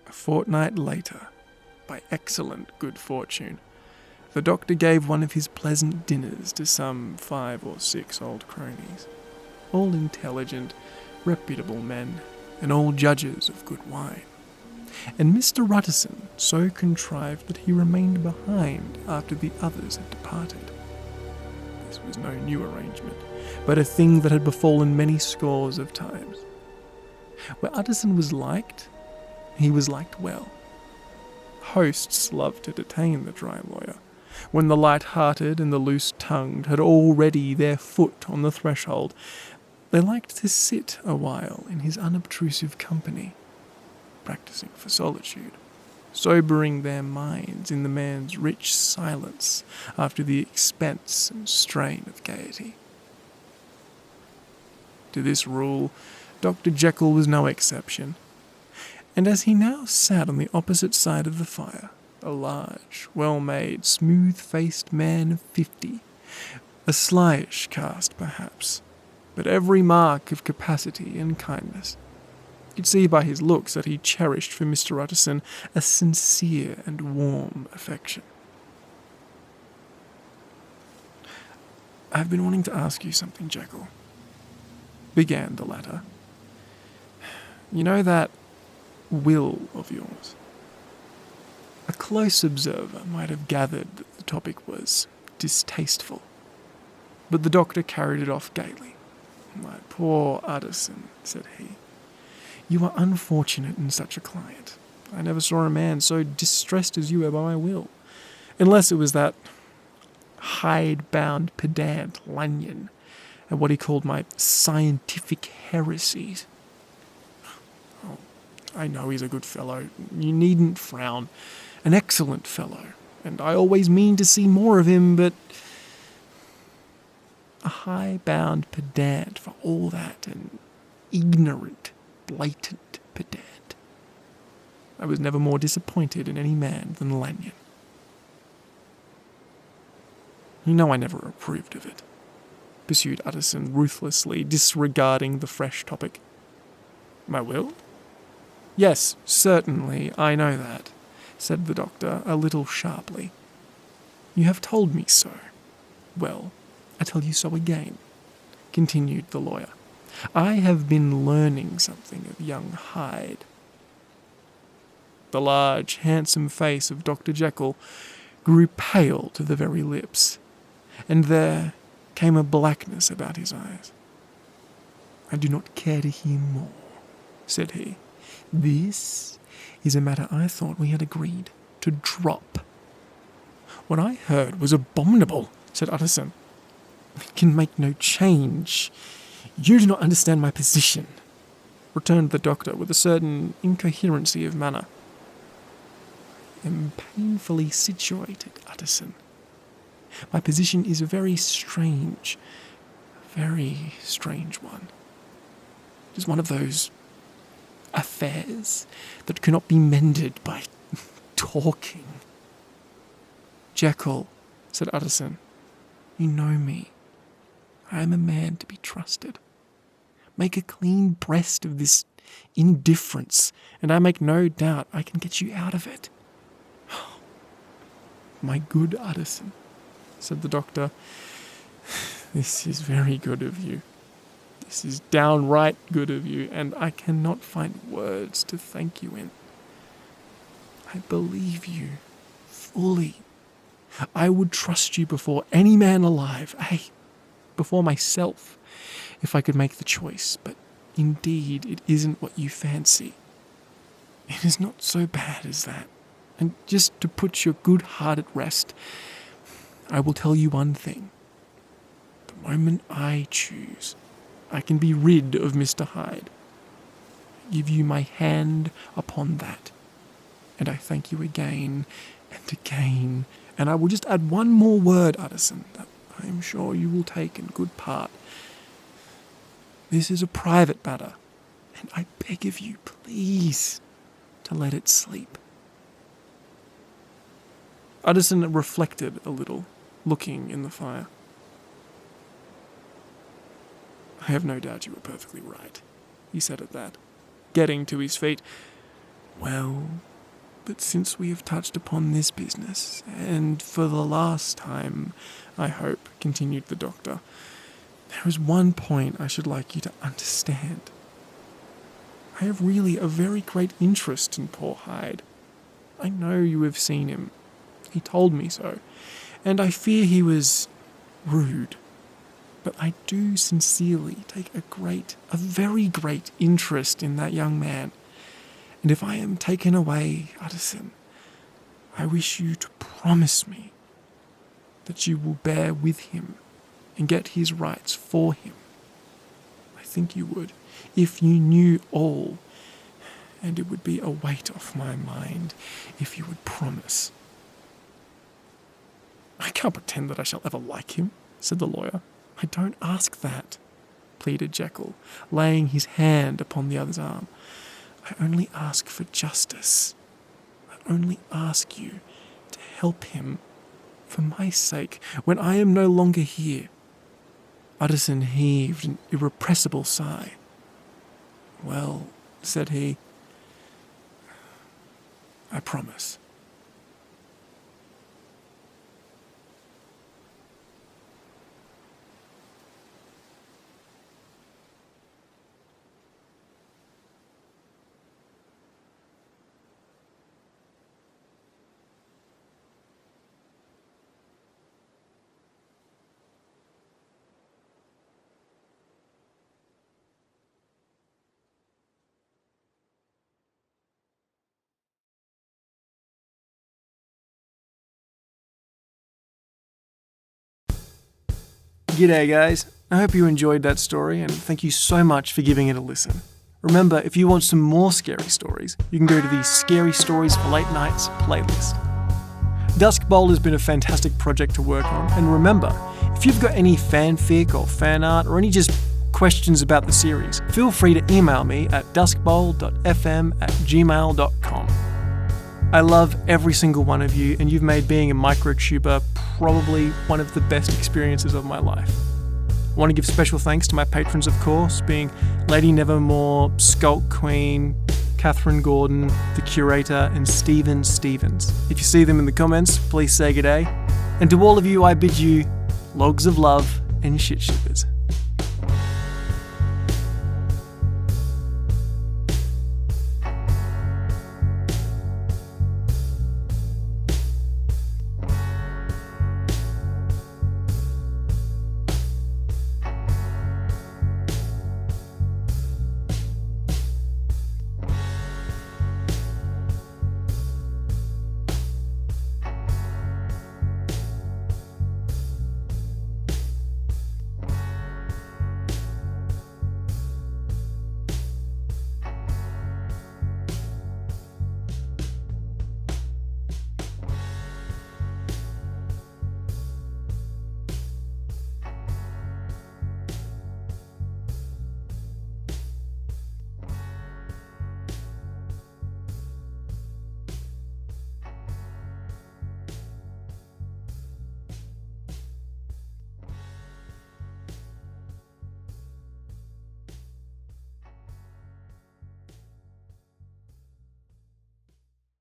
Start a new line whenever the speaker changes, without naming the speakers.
A fortnight later, by excellent good fortune, the doctor gave one of his pleasant dinners to some 5 or 6 old cronies, all intelligent, reputable men, and all judges of good wine. And Mr. Ruttison so contrived that he remained behind after the others had departed. This was no new arrangement, but a thing that had befallen many scores of times. Where Utterson was liked, he was liked well. Hosts loved to detain the dry lawyer, when the light-hearted and the loose-tongued had already their foot on the threshold. They liked to sit a while in his unobtrusive company, practising for solitude, sobering their minds in the man's rich silence after the expense and strain of gaiety. To this rule, Dr. Jekyl was no exception, and as he now sat on the opposite side of the fire, a large, well-made, smooth-faced man of 50, a slyish cast perhaps, but every mark of capacity and kindness, you could see by his looks that he cherished for Mr. Utterson a sincere and warm affection. "I've been wanting to ask you something, Jekyl," began the latter. "You know that will of yours?" A close observer might have gathered that the topic was distasteful, but the doctor carried it off gaily. "My poor Utterson," said he, "you are unfortunate in such a client. I never saw a man so distressed as you are by my will, unless it was that Hyde-bound pedant Lanyon, and what he called my scientific heresies. Oh, I know he's a good fellow, you needn't frown, an excellent fellow, and I always mean to see more of him, but a high-bound pedant for all that, and ignorant, blatant pedant. I was never more disappointed in any man than Lanyon. You know I never approved of it," pursued Utterson ruthlessly, disregarding the fresh topic. "My will? Yes, certainly, I know that," said the doctor a little sharply. "You have told me so. Well, I tell you so again," continued the lawyer. "I have been learning something of young Hyde." The large, handsome face of Dr. Jekyll grew pale to the very lips, and there came a blackness about his eyes. "I do not care to hear more," said he. "This is a matter I thought we had agreed to drop." "What I heard was abominable," said Utterson. "It can make no change. You do not understand my position," returned the doctor with a certain incoherency of manner. "I am painfully situated, Utterson. My position is a very strange one. It is one of those affairs that cannot be mended by talking." "Jekyll," said Utterson, "you know me. I am a man to be trusted. Make a clean breast of this indifference, and I make no doubt I can get you out of it." "My good Utterson," said the doctor, "this is very good of you. This is downright good of you, and I cannot find words to thank you in. I believe you fully. I would trust you before any man alive, before myself, if I could make the choice, but indeed it isn't what you fancy. It is not so bad as that, and just to put your good heart at rest, I will tell you one thing. The moment I choose, I can be rid of Mr. Hyde. I give you my hand upon that, and I thank you again and again, and I will just add one more word, Utterson, that I am sure you will take in good part. This is a private matter, and I beg of you, please, to let it sleep." Utterson reflected a little, looking in the fire. "I have no doubt you were perfectly right," he said at that, getting to his feet. Well, but since we have touched upon this business, and for the last time, I hope, continued the doctor, there is one point I should like you to understand. I have really a very great interest in poor Hyde. I know you have seen him. He told me so, and I fear he was rude. But I do sincerely take a very great interest in that young man. And if I am taken away, Addison, I wish you to promise me that you will bear with him and get his rights for him. I think you would, if you knew all, and it would be a weight off my mind if you would promise. I can't pretend that I shall ever like him, said the lawyer. I don't ask that, pleaded Jekyl, laying his hand upon the other's arm. I only ask for justice. I only ask you to help him for my sake when I am no longer here. Addison heaved an irrepressible sigh. Well, said he, I promise. G'day guys, I hope you enjoyed that story and thank you so much for giving it a listen. Remember, if you want some more scary stories, you can go to the Scary Stories for Late Nights playlist. Dusk Bowl has been a fantastic project to work on, and remember, if you've got any fanfic or fan art or any just questions about the series, feel free to email me at duskbowl.fm@gmail.com. I love every single one of you, and you've made being a microtuber probably one of the best experiences of my life. I want to give special thanks to my patrons, of course, being Lady Nevermore, Skulk Queen, Catherine Gordon, The Curator, and Stephen Stevens. If you see them in the comments, please say g'day. And to all of you, I bid you logs of love and shit shippers.